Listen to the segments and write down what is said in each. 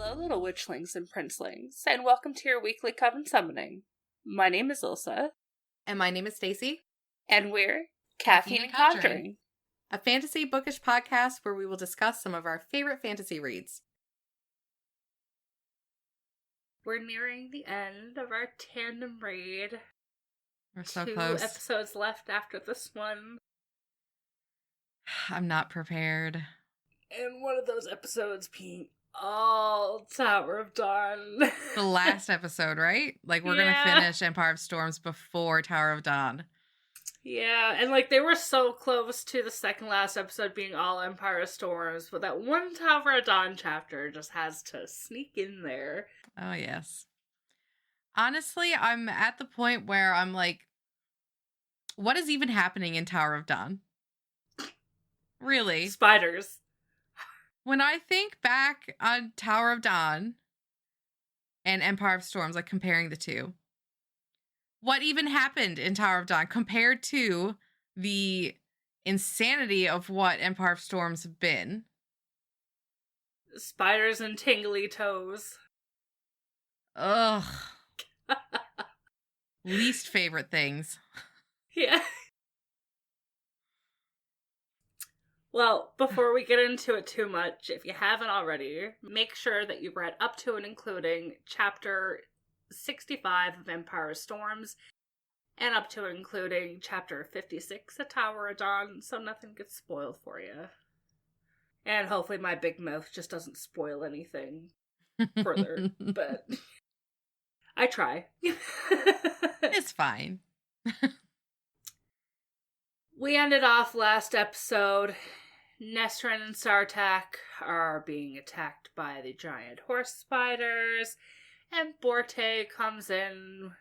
Hello, little witchlings and princelings, and welcome to your weekly Coven Summoning. My name is Ilsa. And my name is Stacy. And we're Caffeine and Conjuring, a fantasy bookish podcast where we will discuss some of our favorite fantasy reads. We're nearing the end of our tandem read. We're so 2 close. episodes left after this one. I'm not prepared. And one of those episodes being all Tower of Dawn. The last episode, right? Like, we're going to finish Empire of Storms before Tower of Dawn. Yeah, and like they were so close to the second last episode being all Empire of Storms, but that one Tower of Dawn chapter just has to sneak in there. Oh, yes. Honestly, I'm at the point where I'm like, what is even happening in Tower of Dawn? Really? Spiders. When I think back on Tower of Dawn and Empire of Storms, like comparing the two, what even happened in Tower of Dawn compared to the insanity of what Empire of Storms have been? Spiders and tingly toes. Ugh. Least favorite things. Yeah. Well, before we get into it too much, if you haven't already, make sure that you've read up to and including chapter 65 of Empire of Storms, and up to and including chapter 56 of Tower of Dawn, so nothing gets spoiled for you. And hopefully my big mouth just doesn't spoil anything further, but I try. It's fine. We ended off last episode. Nesrin and Sartak are being attacked by the giant horse spiders, and Borte comes in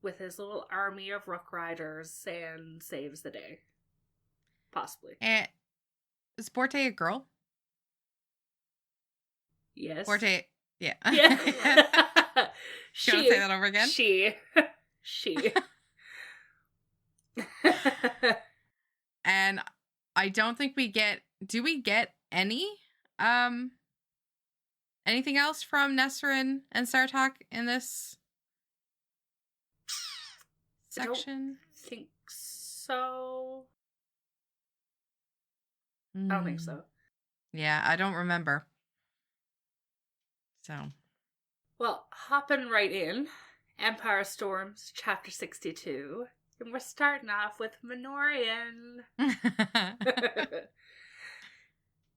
with his little army of Rook Riders and saves the day. Possibly. And is Borte a girl? Yes. Borte, yeah. Yeah. You want to say that over again? She. And I don't think we get... Do we get anything else from Nesrin and Sartak in this section? I think so. I don't think so. Yeah, I don't remember. So. Well, hopping right in. Empire of Storms, chapter 62. And we're starting off with Minorian.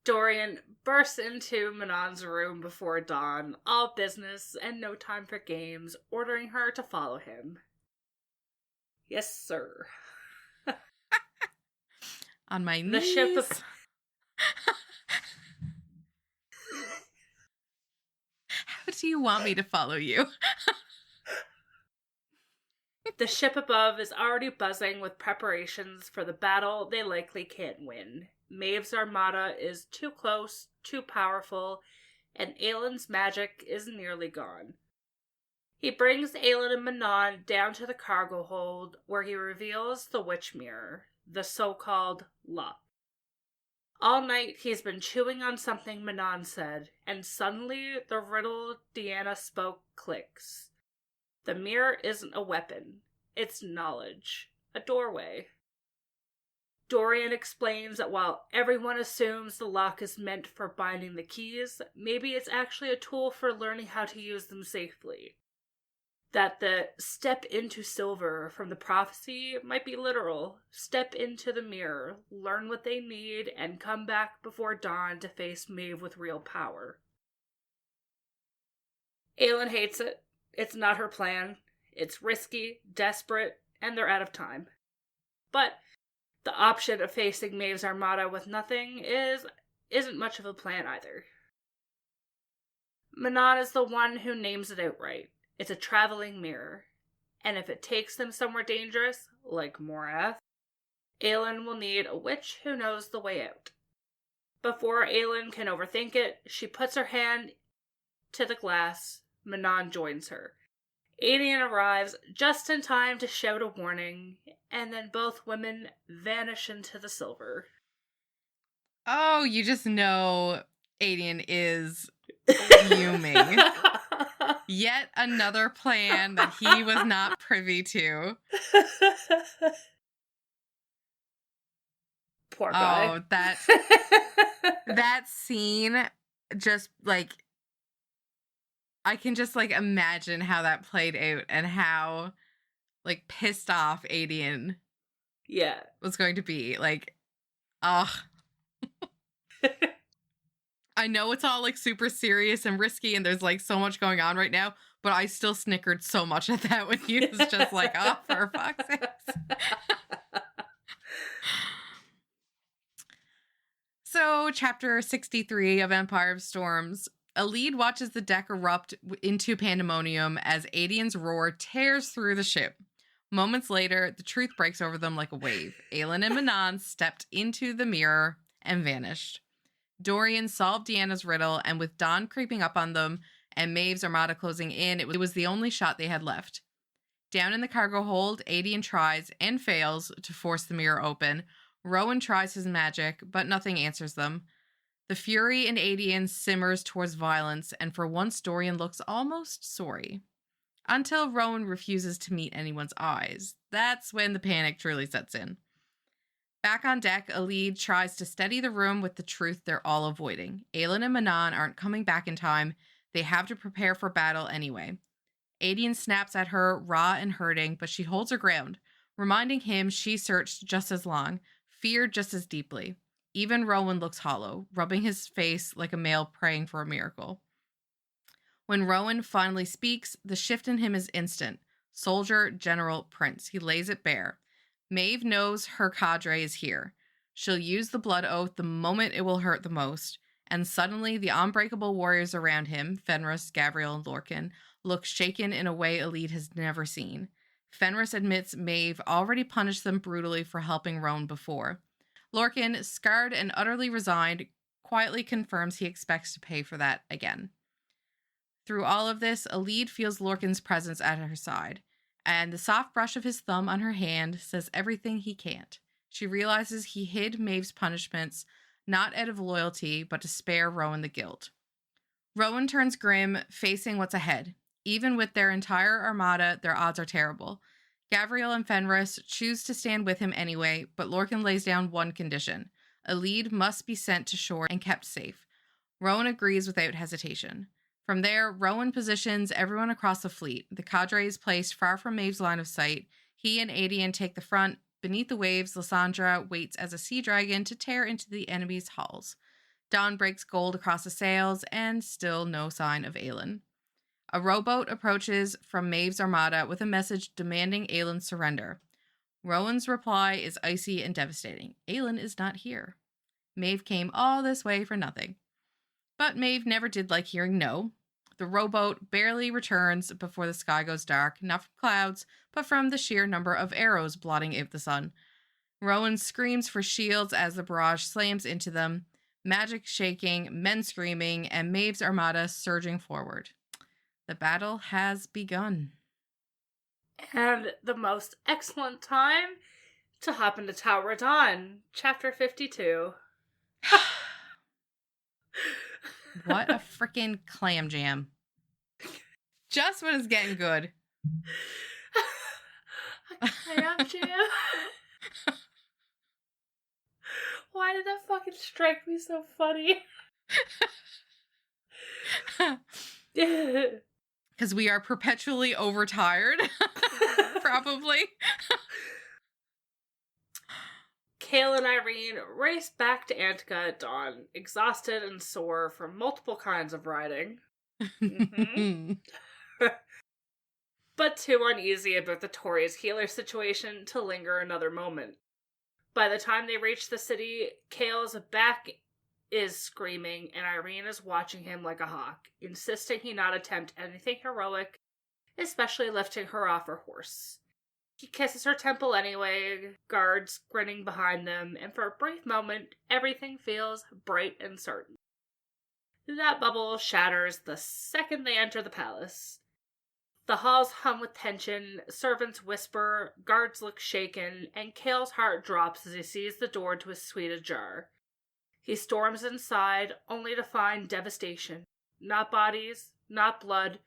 Dorian bursts into Manon's room before dawn, all business and no time for games, ordering her to follow him. Yes, sir. On my knees. The ship of... How do you want me to follow you? The ship above is already buzzing with preparations for the battle they likely can't win. Maeve's armada is too close, too powerful, and Aylin's magic is nearly gone. He brings Aylin and Manon down to the cargo hold, where he reveals the witch mirror, the so-called luck. All night he's been chewing on something Manon said, and suddenly the riddle Deanna spoke clicks. The mirror isn't a weapon. It's knowledge. A doorway. Dorian explains that while everyone assumes the lock is meant for binding the keys, maybe it's actually a tool for learning how to use them safely. That the step into silver from the prophecy might be literal. Step into the mirror, learn what they need, and come back before dawn to face Maeve with real power. Aylin hates it. It's not her plan. It's risky, desperate, and they're out of time. But the option of facing Maeve's armada with nothing isn't much of a plan either. Manon is the one who names it outright. It's a traveling mirror. And if it takes them somewhere dangerous, like Morath, Aylin will need a witch who knows the way out. Before Aylin can overthink it, she puts her hand to the glass. Manon joins her. Adian arrives just in time to shout a warning, and then both women vanish into the silver. Oh, you just know Adian is fuming. Yet another plan that he was not privy to. Poor guy. Oh, that scene just, like, I can just, like, imagine how that played out and how, like, pissed off Adian was going to be. Like, ugh. I know it's all, like, super serious and risky and there's, like, so much going on right now, but I still snickered so much at that when he was just like, oh, for fuck's sakes. So, chapter 63 of Empire of Storms. Alid watches the deck erupt into pandemonium as Adian's roar tears through the ship. Moments later, the truth breaks over them like a wave. Aelin and Manon stepped into the mirror and vanished. Dorian solved Deanna's riddle, and with dawn creeping up on them and Maeve's armada closing in, it was the only shot they had left. Down in the cargo hold, Adian tries and fails to force the mirror open. Rowan tries his magic, but nothing answers them. The fury in Adian simmers towards violence, and for once Dorian looks almost sorry. Until Rowan refuses to meet anyone's eyes. That's when the panic truly sets in. Back on deck, Alid tries to steady the room with the truth they're all avoiding. Aelin and Manon aren't coming back in time. They have to prepare for battle anyway. Adian snaps at her, raw and hurting, but she holds her ground, reminding him she searched just as long, feared just as deeply. Even Rowan looks hollow, rubbing his face like a male praying for a miracle. When Rowan finally speaks, the shift in him is instant. Soldier, general, prince. He lays it bare. Maeve knows her cadre is here. She'll use the blood oath the moment it will hurt the most, and suddenly the unbreakable warriors around him, Fenris, Gabriel, and Lorcan, look shaken in a way Alid has never seen. Fenris admits Maeve already punished them brutally for helping Rowan before. Lorcan, scarred and utterly resigned, quietly confirms he expects to pay for that again. Through all of this, Alid feels Lorcan's presence at her side, and the soft brush of his thumb on her hand says everything he can't. She realizes he hid Maeve's punishments, not out of loyalty, but to spare Rowan the guilt. Rowan turns grim, facing what's ahead. Even with their entire armada, their odds are terrible. Gabriel and Fenris choose to stand with him anyway, but Lorcan lays down one condition. Alid must be sent to shore and kept safe. Rowan agrees without hesitation. From there, Rowan positions everyone across the fleet. The cadre is placed far from Maeve's line of sight. He and Adian take the front. Beneath the waves, Lysandra waits as a sea dragon to tear into the enemy's hulls. Dawn breaks gold across the sails, and still no sign of Aelin. A rowboat approaches from Maeve's armada with a message demanding Aelin's surrender. Rowan's reply is icy and devastating. Aelin is not here. Maeve came all this way for nothing. But Maeve never did like hearing no. The rowboat barely returns before the sky goes dark, not from clouds, but from the sheer number of arrows blotting out the sun. Rowan screams for shields as the barrage slams into them, magic shaking, men screaming, and Maeve's armada surging forward. The battle has begun. And the most excellent time to hop into Tower of Dawn, Chapter 52. What a freaking clam jam. Just when it's getting good. A clam jam? Why did that fucking strike me so funny? Because we are perpetually overtired. Probably. Kale and Irene race back to Antica at dawn, exhausted and sore from multiple kinds of riding. Mm-hmm. But too uneasy about the Tories' healer situation to linger another moment. By the time they reach the city, Kale's back is screaming, and Irene is watching him like a hawk, insisting he not attempt anything heroic, especially lifting her off her horse. He kisses her temple anyway, guards grinning behind them, and for a brief moment, everything feels bright and certain. That bubble shatters the second they enter the palace. The halls hum with tension, servants whisper, guards look shaken, and Kale's heart drops as he sees the door to his suite ajar. He storms inside, only to find devastation. Not bodies, not blood,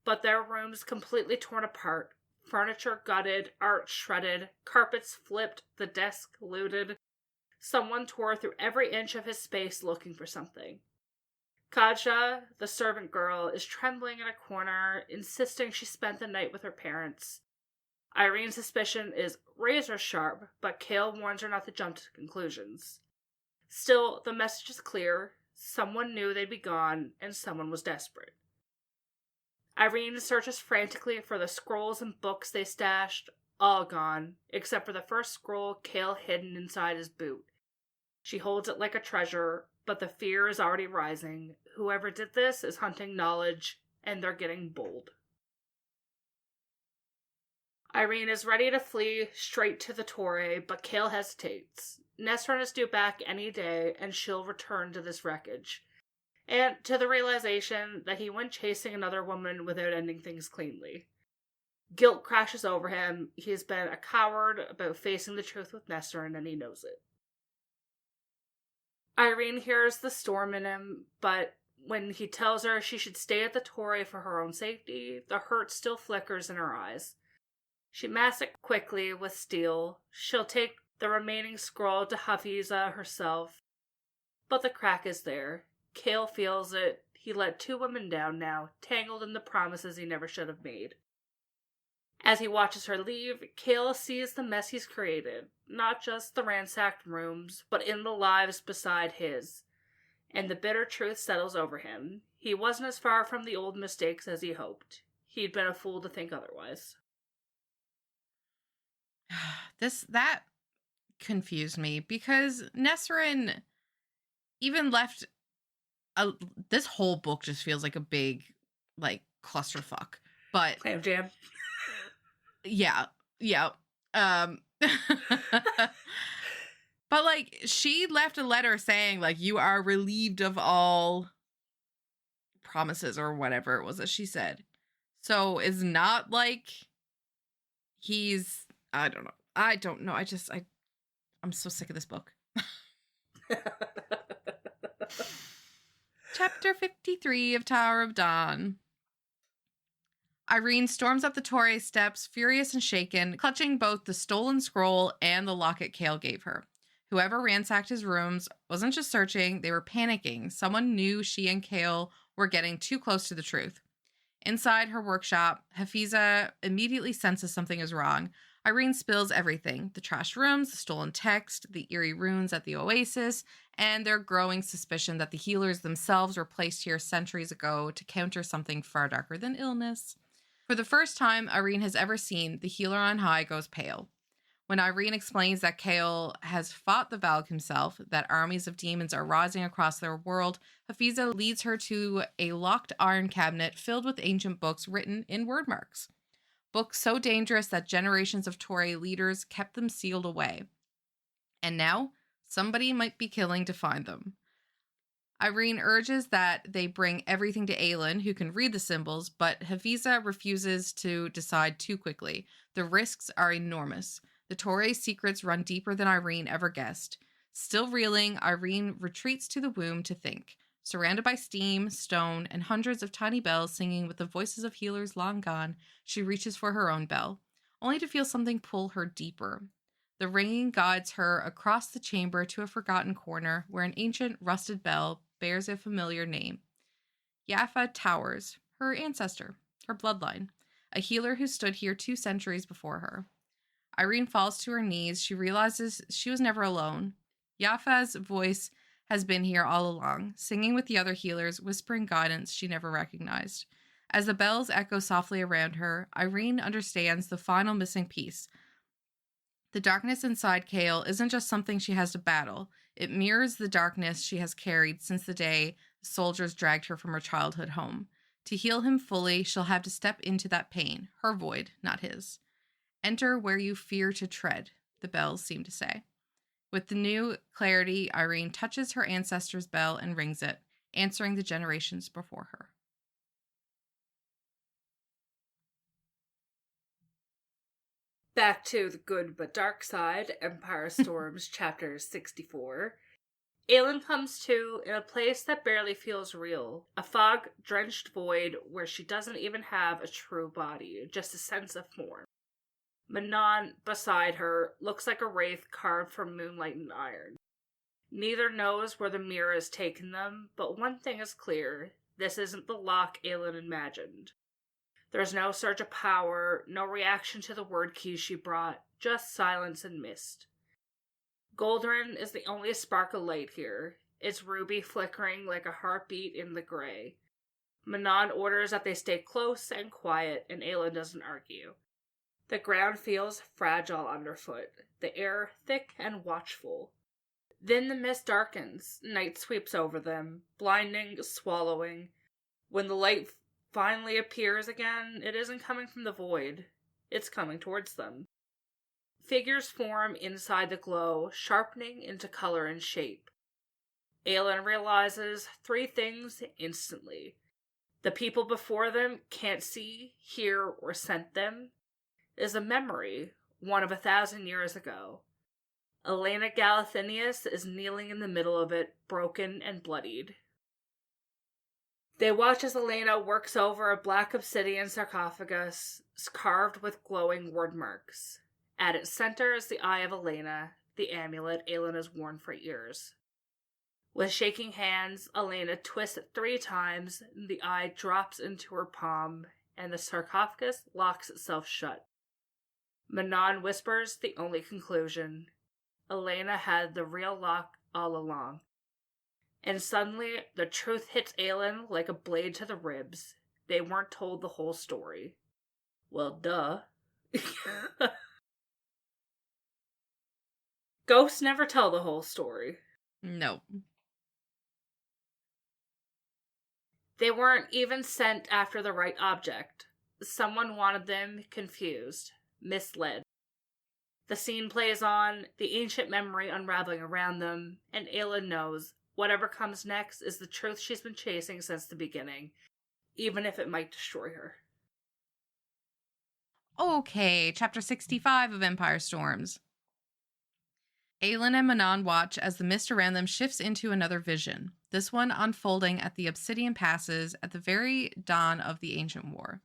but their rooms completely torn apart, furniture gutted, art shredded, carpets flipped, the desk looted. Someone tore through every inch of his space looking for something. Katja, the servant girl, is trembling in a corner, insisting she spent the night with her parents. Irene's suspicion is razor sharp, but Cale warns her not to jump to conclusions. Still, the message is clear. Someone knew they'd be gone, and someone was desperate. Irene searches frantically for the scrolls and books they stashed, all gone, except for the first scroll Cale hidden inside his boot. She holds it like a treasure, but the fear is already rising. Whoever did this is hunting knowledge, and they're getting bold. Irene is ready to flee straight to the Torre, but Cale hesitates. Nesrin is due back any day, and she'll return to this wreckage. And to the realization that he went chasing another woman without ending things cleanly. Guilt crashes over him. He has been a coward about facing the truth with Nesrin, and he knows it. Irene hears the storm in him, but when he tells her she should stay at the Torre for her own safety, the hurt still flickers in her eyes. She masks it quickly with steel. She'll take the remaining scroll to Hafiza herself. But the crack is there. Cale feels it. He let two women down now, tangled in the promises he never should have made. As he watches her leave, Cale sees the mess he's created, not just the ransacked rooms, but in the lives beside his. And the bitter truth settles over him. He wasn't as far from the old mistakes as he hoped. He'd been a fool to think otherwise. That confused me because Nesrin even left this whole book just feels like a big clusterfuck. But Clam jam. Yeah. But she left a letter saying you are relieved of all promises or whatever it was that she said. So it's not he's I don't know. I'm so sick of this book. Chapter 53 of Tower of Dawn. Irene storms up the Torre steps, furious and shaken, clutching both the stolen scroll and the locket Cale gave her. Whoever ransacked his rooms wasn't just searching, they were panicking. Someone knew she and Cale were getting too close to the truth. Inside her workshop, Hafiza immediately senses something is wrong. Irene spills everything: the trashed rooms, the stolen text, the eerie runes at the oasis, and their growing suspicion that the healers themselves were placed here centuries ago to counter something far darker than illness. For the first time Irene has ever seen, the healer on high goes pale. When Irene explains that Cale has fought the Valg himself, that armies of demons are rising across their world, Hafiza leads her to a locked iron cabinet filled with ancient books written in word marks. Books so dangerous that generations of Torre leaders kept them sealed away. And now, somebody might be killing to find them. Irene urges that they bring everything to Aelin, who can read the symbols, but Hafiza refuses to decide too quickly. The risks are enormous. The Torre's secrets run deeper than Irene ever guessed. Still reeling, Irene retreats to the womb to think. Surrounded by steam, stone, and hundreds of tiny bells singing with the voices of healers long gone, she reaches for her own bell, only to feel something pull her deeper. The ringing guides her across the chamber to a forgotten corner where an ancient rusted bell bears a familiar name. Yafa Towers, her ancestor, her bloodline, a healer who stood here 2 centuries before her. Irene falls to her knees. She realizes she was never alone. Yafa's voice has been here all along, singing with the other healers, whispering guidance she never recognized. As the bells echo softly around her, Irene understands the final missing piece. The darkness inside Cale isn't just something she has to battle. It mirrors the darkness she has carried since the day the soldiers dragged her from her childhood home. To heal him fully, she'll have to step into that pain, her void, not his. Enter where you fear to tread, the bells seem to say. With the new clarity, Irene touches her ancestor's bell and rings it, answering the generations before her. Back to the good but dark side, Empire Storms, Chapter 64. Aelin comes to in a place that barely feels real, a fog-drenched void where she doesn't even have a true body, just a sense of form. Manon, beside her, looks like a wraith carved from moonlight and iron. Neither knows where the mirror has taken them, but one thing is clear. This isn't the Locke Aelin imagined. There's no surge of power, no reaction to the word keys she brought, just silence and mist. Goldrin is the only spark of light here, its ruby flickering like a heartbeat in the gray. Manon orders that they stay close and quiet, and Aelin doesn't argue. The ground feels fragile underfoot, the air thick and watchful. Then the mist darkens, night sweeps over them, blinding, swallowing. When the light finally appears again, it isn't coming from the void, it's coming towards them. Figures form inside the glow, sharpening into color and shape. Aelin realizes 3 things instantly. The people before them can't see, hear, or scent them. Is a memory, one of 1,000 years ago. Elena Galathinius is kneeling in the middle of it, broken and bloodied. They watch as Elena works over a black obsidian sarcophagus carved with glowing word marks. At its center is the eye of Elena, the amulet Aelin has worn for years. With shaking hands, Elena twists it 3 times, the eye drops into her palm, and the sarcophagus locks itself shut. Manon whispers the only conclusion. Elena had the real Locke all along. And suddenly, the truth hits Aelin like a blade to the ribs. They weren't told the whole story. Well, duh. Ghosts never tell the whole story. No. They weren't even sent after the right object. Someone wanted them confused, misled. The scene plays on, the ancient memory unraveling around them, and Aelin knows whatever comes next is the truth she's been chasing since the beginning, even if it might destroy her. Okay, chapter 65 of Empire Storms. Aelin and Manon watch as the mist around them shifts into another vision, this one unfolding at the Obsidian Passes at the very dawn of the Ancient War.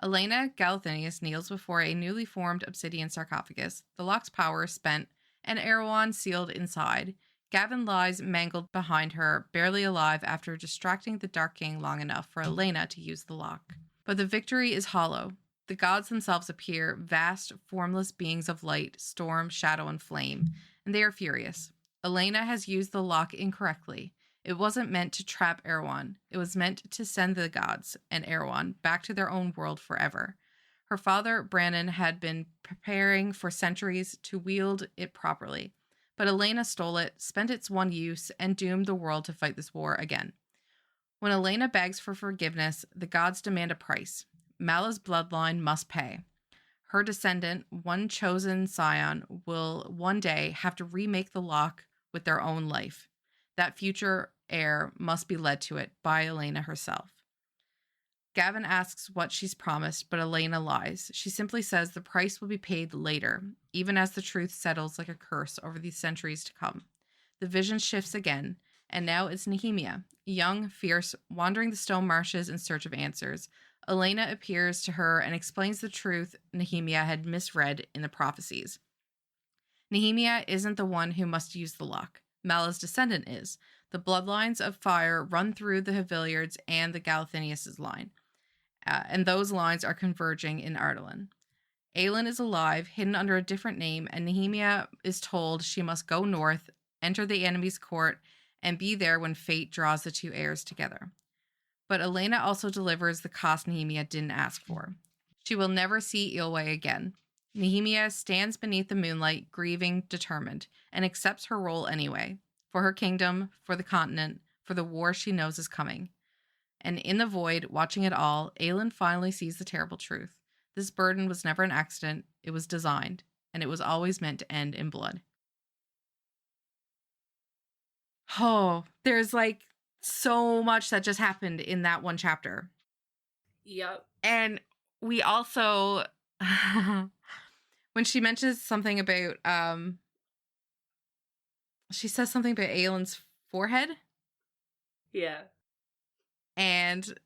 Elena Galathinius kneels before a newly formed obsidian sarcophagus, the lock's power spent, and Erewhon sealed inside. Gavin lies mangled behind her, barely alive after distracting the Dark King long enough for Elena to use the lock. But the victory is hollow. The gods themselves appear, vast, formless beings of light, storm, shadow, and flame, and they are furious. Elena has used the lock incorrectly. It wasn't meant to trap Erewhon. It was meant to send the gods and Erewhon back to their own world forever. Her father, Brannon, had been preparing for centuries to wield it properly, but Elena stole it, spent its one use, and doomed the world to fight this war again. When Elena begs for forgiveness, the gods demand a price. Mala's bloodline must pay. Her descendant, one chosen scion, will one day have to remake the lock with their own life. That future heir must be led to it by Elena herself. Gavin asks what she's promised, but Elena lies. She simply says the price will be paid later, even as the truth settles like a curse over the centuries to come. The vision shifts again, and now it's Nehemia, young, fierce, wandering the stone marshes in search of answers. Elena appears to her and explains the truth Nehemia had misread in the prophecies. Nehemia isn't the one who must use the lock. Mala's descendant is. The bloodlines of fire run through the Haviliards and the Galathinius' line, and those lines are converging in Ardalan. Aelin is alive, hidden under a different name, and Nehemia is told she must go north, enter the enemy's court, and be there when fate draws the two heirs together. But Elena also delivers the cost Nehemia didn't ask for. She will never see Ilwe again. Nehemia stands beneath the moonlight, grieving, determined, and accepts her role anyway, for her kingdom, for the continent, for the war she knows is coming. And in the void, watching it all, Aelin finally sees the terrible truth. This burden was never an accident, it was designed, and it was always meant to end in blood. Oh, there's like so much that just happened in that one chapter. Yep. And we also, when she mentions something about, she says something about Aelin's forehead. Yeah. And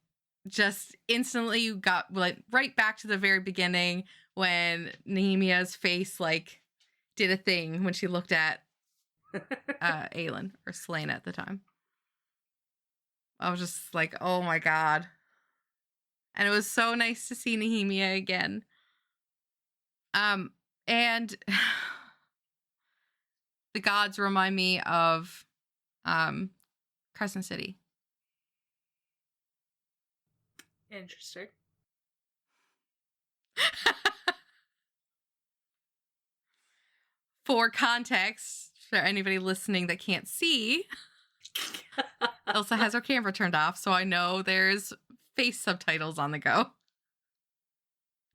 just instantly you got like right back to the very beginning when Nehemia's face like did a thing when she looked at Aelin or Selena at the time. I was just like, oh my god. And it was so nice to see Nehemia again. And the gods remind me of Crescent City. Interesting. For context, for anybody listening that can't see, Elsa has her camera turned off, so I know there's face subtitles on the go.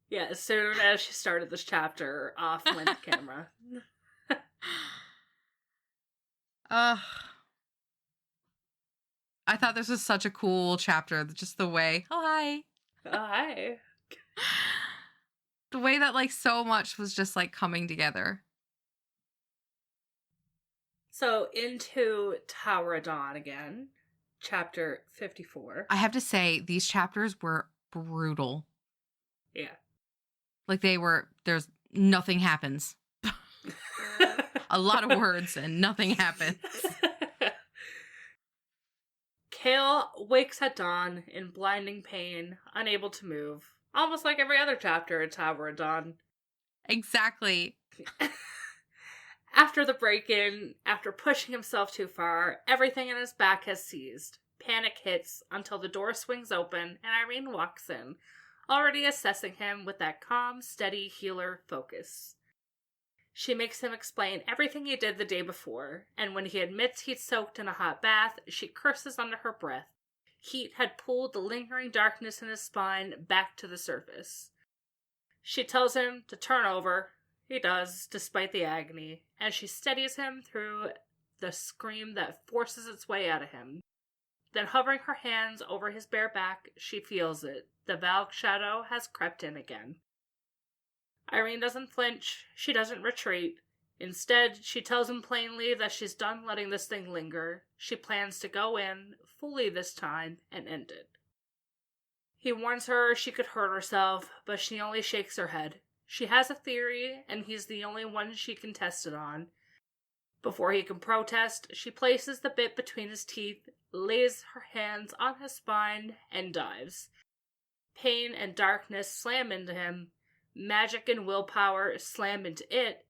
Yeah, as soon as she started this chapter, off went the camera. I thought this was such a cool chapter. Just the way, oh hi, Hi. The way that like so much was just like coming together. So into Tower of Dawn again, chapter 54. I have to say, these chapters were brutal. Yeah. Like there's nothing happens. A lot of words and nothing happens. Kale wakes at dawn in blinding pain, unable to move. Almost like every other chapter in Tower of Dawn. Exactly. After the break-in, after pushing himself too far, everything in his back has seized. Panic hits until the door swings open and Irene walks in, already assessing him with that calm, steady healer focus. She makes him explain everything he did the day before, and when he admits he'd soaked in a hot bath, she curses under her breath. Heat had pulled the lingering darkness in his spine back to the surface. She tells him to turn over. He does, despite the agony, as she steadies him through the scream that forces its way out of him. Then hovering her hands over his bare back, she feels it. The Valk shadow has crept in again. Irene doesn't flinch. She doesn't retreat. Instead, she tells him plainly that she's done letting this thing linger. She plans to go in, fully this time, and end it. He warns her she could hurt herself, but she only shakes her head. She has a theory, and he's the only one she can test it on. Before he can protest, she places the bit between his teeth, lays her hands on his spine, and dives. Pain and darkness slam into him. Magic and willpower slam into it.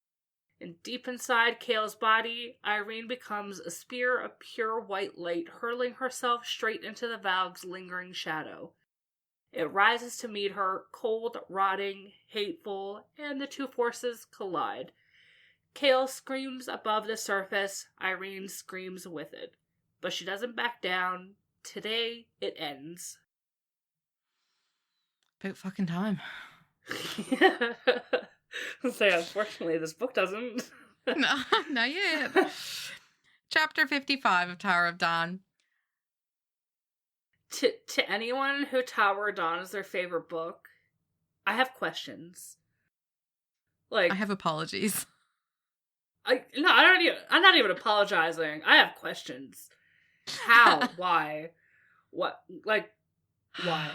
And deep inside Kale's body, Irene becomes a spear of pure white light, hurling herself straight into the Valg's lingering shadow. It rises to meet her, cold, rotting, hateful, and the two forces collide. Kale screams above the surface, Irene screams with it. But she doesn't back down. Today, it ends. About fucking time. Say, unfortunately, this book doesn't. No, not yet. Chapter 55 of Tower of Dawn. To anyone who Tower of Dawn is their favorite book, I have questions. Like, I have apologies. I'm not even apologizing. I have questions. How? Why? What? Like, why?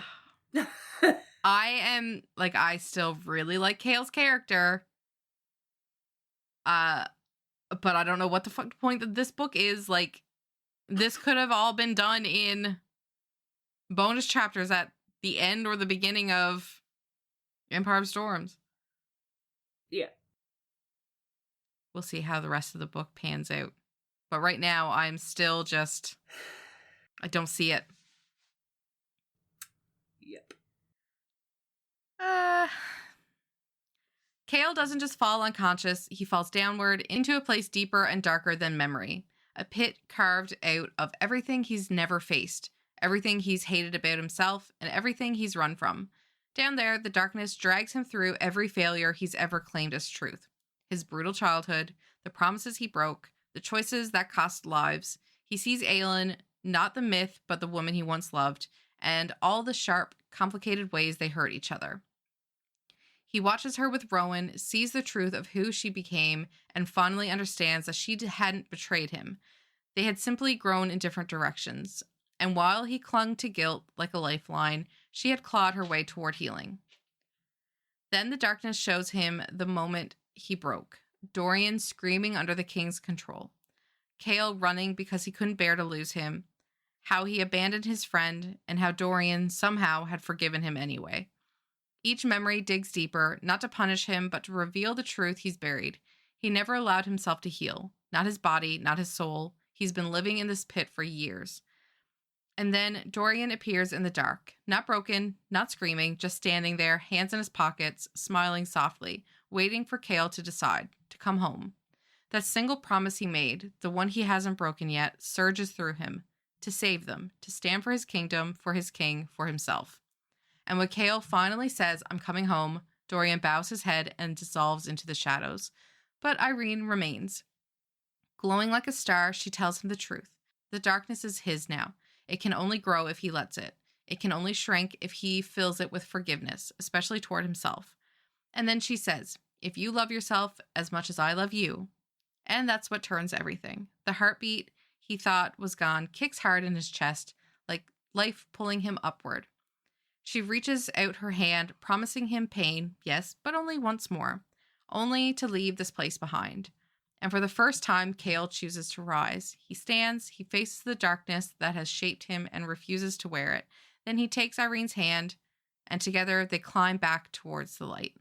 I still really like Kale's character. But I don't know what the fuck point that this book is. Like, this could have all been done in bonus chapters at the end or the beginning of Empire of Storms. Yeah. We'll see how the rest of the book pans out. But right now, I'm still just... I don't see it. Yep. Kale doesn't just fall unconscious, he falls downward into a place deeper and darker than memory. A pit carved out of everything he's never faced, everything he's hated about himself, and everything he's run from. Down there, the darkness drags him through every failure he's ever claimed as truth. His brutal childhood, the promises he broke, the choices that cost lives. He sees Aelin, not the myth, but the woman he once loved, and all the sharp, complicated ways they hurt each other. He watches her with Rowan, sees the truth of who she became, and finally understands that she hadn't betrayed him. They had simply grown in different directions, and while he clung to guilt like a lifeline, she had clawed her way toward healing. Then the darkness shows him the moment he broke. Dorian screaming under the king's control. Chaol running because he couldn't bear to lose him. How he abandoned his friend, and how Dorian somehow had forgiven him anyway. Each memory digs deeper, not to punish him, but to reveal the truth he's buried. He never allowed himself to heal. Not his body, not his soul. He's been living in this pit for years. And then Dorian appears in the dark. Not broken, not screaming, just standing there, hands in his pockets, smiling softly, waiting for Chaol to decide, to come home. That single promise he made, the one he hasn't broken yet, surges through him. To save them, to stand for his kingdom, for his king, for himself. And when Chaol finally says, "I'm coming home," Dorian bows his head and dissolves into the shadows. But Irene remains. Glowing like a star, she tells him the truth. The darkness is his now. It can only grow if he lets it. It can only shrink if he fills it with forgiveness, especially toward himself. And then she says, "If you love yourself as much as I love you." And that's what turns everything. The heartbeat he thought was gone kicks hard in his chest, like life pulling him upward. She reaches out her hand, promising him pain, yes, but only once more. Only to leave this place behind. And for the first time, Chaol chooses to rise. He stands, he faces the darkness that has shaped him and refuses to wear it. Then he takes Irene's hand, and together they climb back towards the light.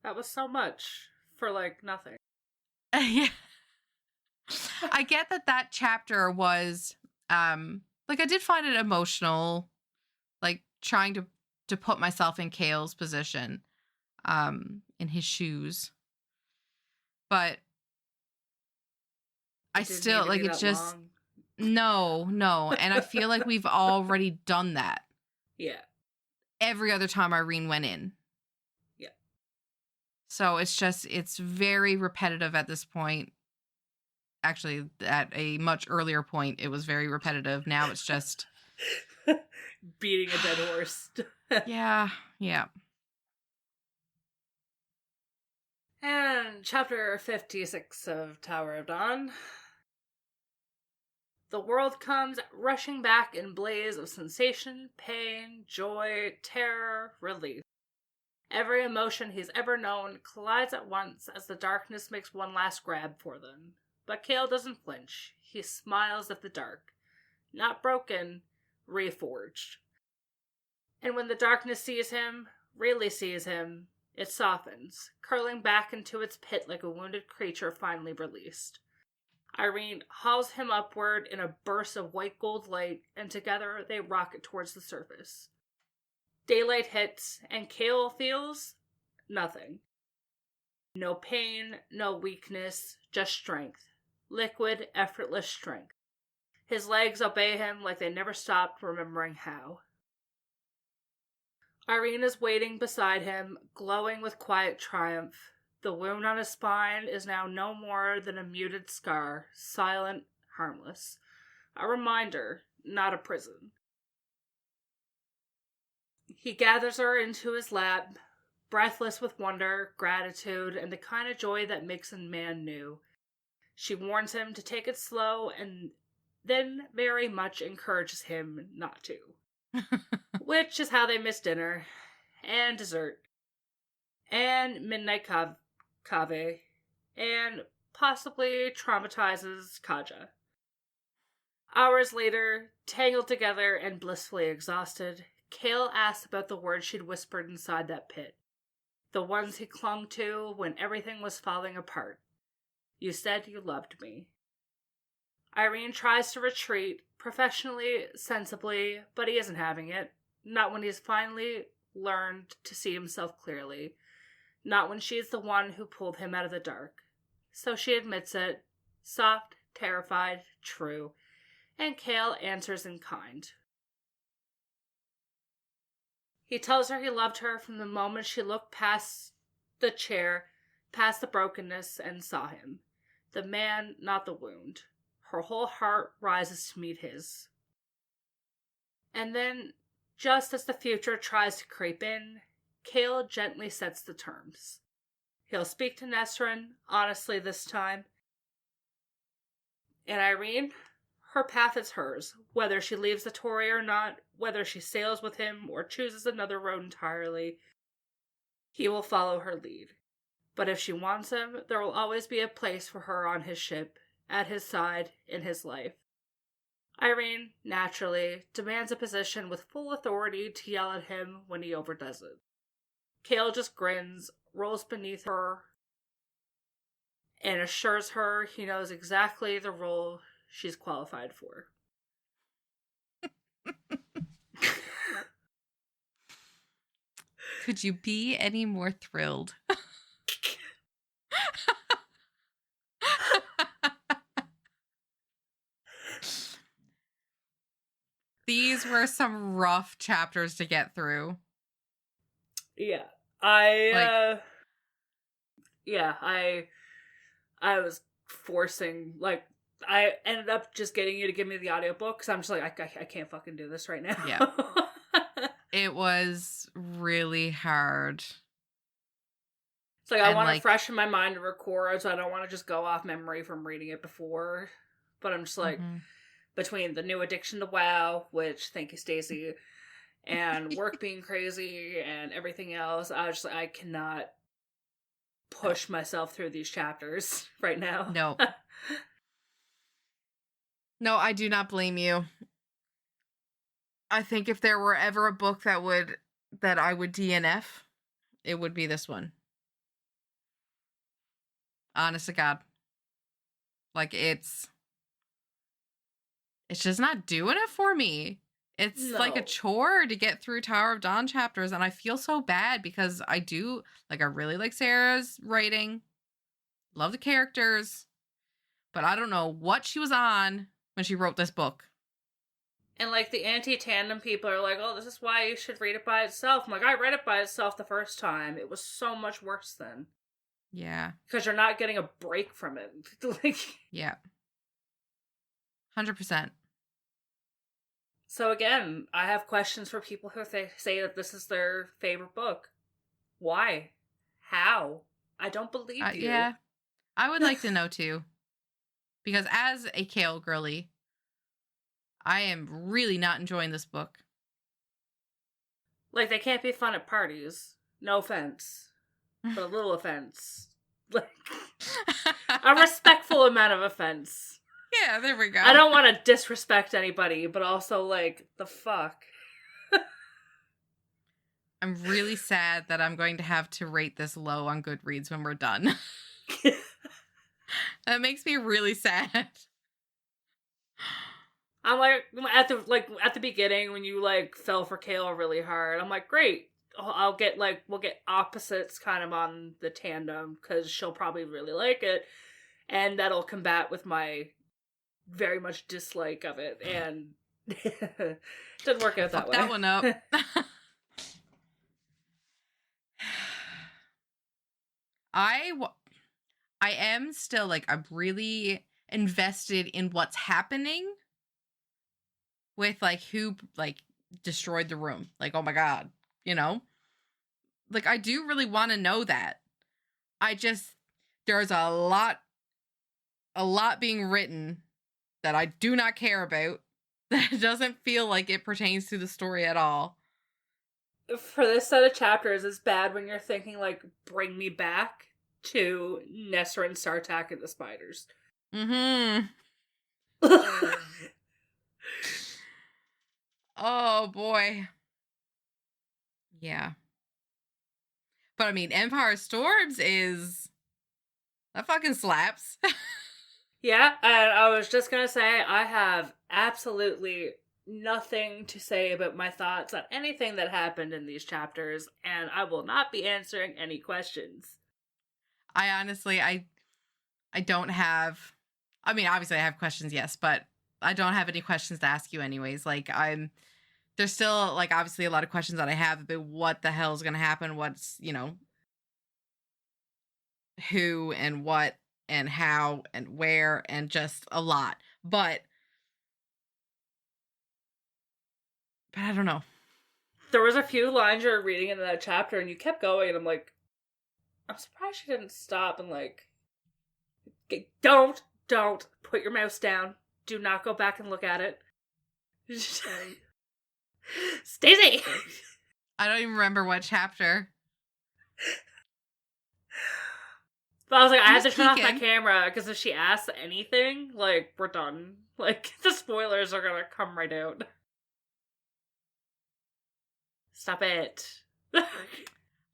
That was so much for, nothing. Yeah. I get that chapter was, I did find it emotional, trying to put myself in Chaol's position, in his shoes. But I still, it's just, long. No. And I feel like we've already done that. Yeah. Every other time Irene went in. Yeah. So it's very repetitive at this point. Actually, at a much earlier point, it was very repetitive. Now it's just... beating a dead horse. Yeah. And chapter 56 of Tower of Dawn. The world comes rushing back in blaze of sensation, pain, joy, terror, relief. Every emotion he's ever known collides at once as the darkness makes one last grab for them. But Chaol doesn't flinch. He smiles at the dark. Not broken, reforged. And when the darkness sees him, really sees him, it softens, curling back into its pit like a wounded creature finally released. Irene hauls him upward in a burst of white gold light, and together they rocket towards the surface. Daylight hits, and Chaol feels nothing. No pain, no weakness, just strength. Liquid, effortless strength. His legs obey him like they never stopped remembering how. Irene is waiting beside him, glowing with quiet triumph. The wound on his spine is now no more than a muted scar, silent, harmless. A reminder, not a prison. He gathers her into his lap, breathless with wonder, gratitude, and the kind of joy that makes a man new. She warns him to take it slow and then very much encourages him not to. Which is how they miss dinner, and dessert, and midnight cave, and possibly traumatizes Kaja. Hours later, tangled together and blissfully exhausted, Chaol asks about the words she'd whispered inside that pit. The ones he clung to when everything was falling apart. "You said you loved me." Irene tries to retreat, professionally, sensibly, but he isn't having it. Not when he's finally learned to see himself clearly. Not when she's the one who pulled him out of the dark. So she admits it, soft, terrified, true, and Chaol answers in kind. He tells her he loved her from the moment she looked past the chair, past the brokenness, and saw him. The man, not the wound. Her whole heart rises to meet his. And then, just as the future tries to creep in, Chaol gently sets the terms. He'll speak to Nesrin, honestly this time. And Irene, her path is hers. Whether she leaves the Tory or not, whether she sails with him or chooses another road entirely, he will follow her lead. But if she wants him, there will always be a place for her on his ship, at his side, in his life. Irene, naturally, demands a position with full authority to yell at him when he overdoes it. Cale just grins, rolls beneath her, and assures her he knows exactly the role she's qualified for. Could you be any more thrilled? These were some rough chapters to get through. Yeah. I was forcing, like, I ended up just getting you to give me the audiobook, because I'm just like, I can't fucking do this right now. Yeah. It was really hard. It's like, I want to freshen my mind to record, so I don't want to just go off memory from reading it before. But I'm just like, between the new addiction to WoW, which, thank you, Stacey, and work being crazy and everything else, I was just like, I cannot push myself through these chapters right now. No. No, I do not blame you. I think if there were ever a book that I would DNF, it would be this one. Honest to God. Like, it's just not doing it for me. It's like a chore to get through Tower of Dawn chapters, and I feel so bad because I really like Sarah's writing. Love the characters. But I don't know what she was on when she wrote this book. And, like, the anti-tandem people are like, oh, this is why you should read it by itself. I'm like, I read it by itself the first time. It was so much worse then. Yeah. Because you're not getting a break from it. Like, yeah. 100%. So again, I have questions for people who say that this is their favorite book. Why? How? I don't believe you. Yeah. I would like to know too. Because as a Cale girly, I am really not enjoying this book. Like, they can't be fun at parties. No offense. But a little offense. Like, a respectful amount of offense. Yeah, there we go. I don't want to disrespect anybody, but also, like, the fuck. I'm really sad that I'm going to have to rate this low on Goodreads when we're done. That makes me really sad. I'm like, at the beginning when you, like, fell for Cale really hard, I'm like, great. We'll get opposites kind of on the tandem, because she'll probably really like it, and that'll combat with my very much dislike of it, and didn't work out that way. That one up. I am still, like, I'm really invested in what's happening with, like, who, like, destroyed the room. Like, oh my god, you know? Like, I do really want to know that. There's a lot being written that I do not care about, that doesn't feel like it pertains to the story at all. For this set of chapters, it's bad when you're thinking, like, bring me back to Nessa and Sartak and the spiders. Mm-hmm. Oh, boy. Yeah. But, I mean, Empire Storms that fucking slaps. Yeah, and I was just gonna say, I have absolutely nothing to say about my thoughts on anything that happened in these chapters, and I will not be answering any questions. I honestly, I don't have, I mean, obviously I have questions, yes, but I don't have any questions to ask you anyways. Like, there's still, like, obviously a lot of questions that I have about what the hell is going to happen, what's, you know, who and what and how and where, and just a lot. But I don't know. There was a few lines you were reading in that chapter, and you kept going, and I'm like, I'm surprised she didn't stop and, like, don't Don't put your mouse down. Do not go back and look at it. Stacey! I don't even remember what chapter. But I was like, I had Who's to turn off my peeking? camera, because if she asks anything, like, we're done. Like, the spoilers are gonna come right out. Stop it.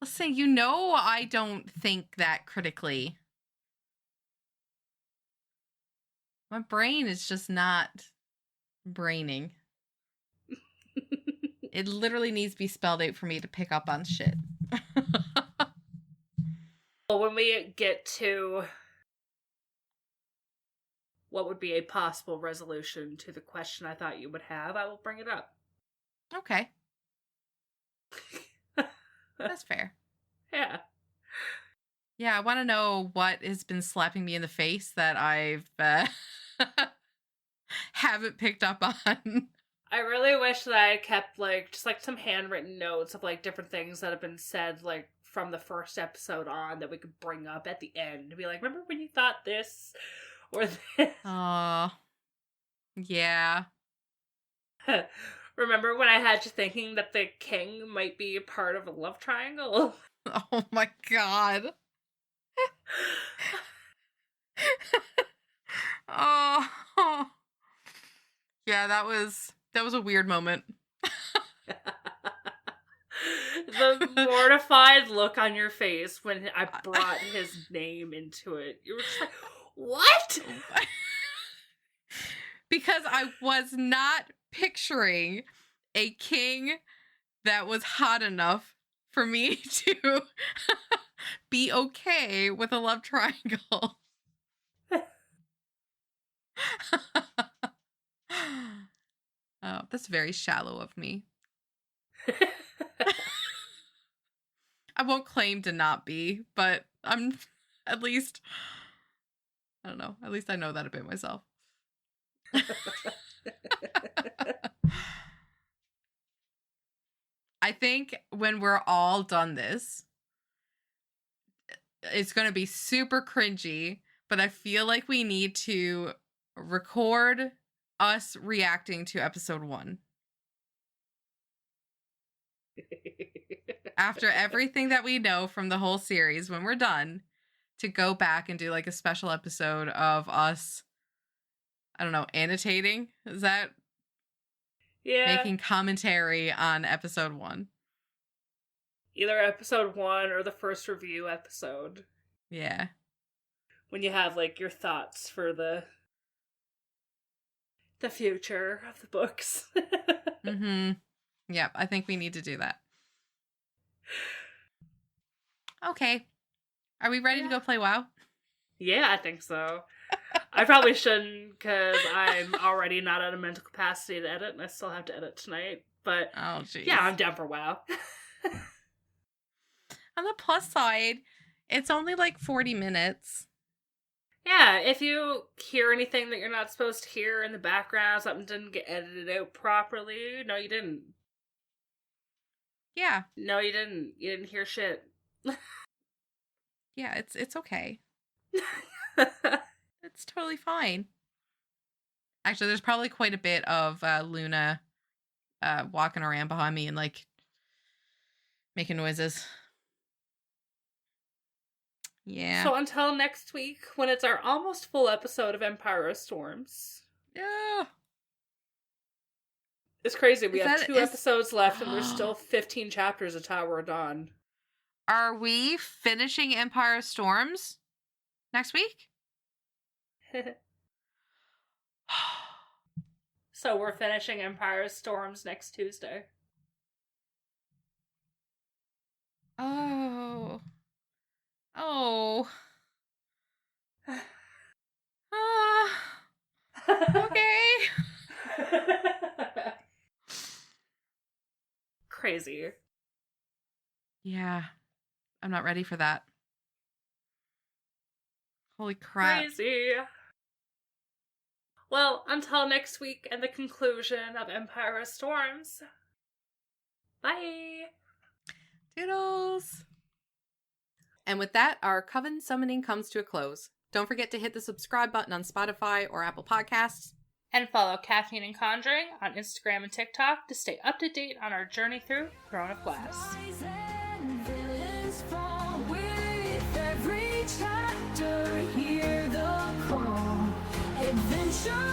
Listen, I don't think that critically. My brain is just not braining. It literally needs to be spelled out for me to pick up on shit. Well, when we get to what would be a possible resolution to the question I thought you would have, I will bring it up. Okay. That's fair. Yeah. Yeah, I want to know what has been slapping me in the face that I've haven't picked up on. I really wish that I kept, like, just, like, some handwritten notes of, like, different things that have been said, like, from the first episode on that we could bring up at the end. To be like, remember when you thought this? Or this? Oh, yeah. Remember when I had you thinking that the king might be a part of a love triangle? Oh my god. Oh. Yeah, that was a weird moment. The mortified look on your face when I brought his name into it. You were just like, what? Because I was not picturing a king that was hot enough for me to be okay with a love triangle. Oh, that's very shallow of me. I won't claim to not be, but I'm at least, I don't know, at least I know that about myself. I think when we're all done this, it's going to be super cringy, but I feel like we need to record us reacting to episode 1. After everything that we know from the whole series, when we're done, to go back and do like a special episode of us, I don't know, annotating? Is that? Yeah. Making commentary on episode 1. Either episode 1 or the first review episode. Yeah. When you have, like, your thoughts for the future of the books. Mm-hmm. Yep, I think we need to do that. Okay. Are we ready to go play WoW? Yeah, I think so. I probably shouldn't, because I'm already not at a mental capacity to edit, and I still have to edit tonight. But, oh, jeez. Yeah, I'm down for WoW. On the plus side, it's only like 40 minutes. Yeah, if you hear anything that you're not supposed to hear in the background, something didn't get edited out properly, no, you didn't. Yeah. No, you didn't. You didn't hear shit. Yeah, it's okay. It's totally fine. Actually, there's probably quite a bit of Luna walking around behind me and like making noises. Yeah. So until next week, when it's our almost full episode of Empire of Storms. Yeah. It's crazy. We have 2 episodes left and there's still 15 chapters of Tower of Dawn. Are we finishing Empire of Storms next week? So we're finishing Empire of Storms next Tuesday. Oh. Oh. Okay. Crazy. Yeah. I'm not ready for that. Holy crap. Crazy. Well, until next week and the conclusion of Empire of Storms. Bye. Doodles. And with that, our coven summoning comes to a close. Don't forget to hit the subscribe button on Spotify or Apple Podcasts. And follow Caffeine and Conjuring on Instagram and TikTok to stay up to date on our journey through Throne of Glass. Chapter, hear the call. Adventure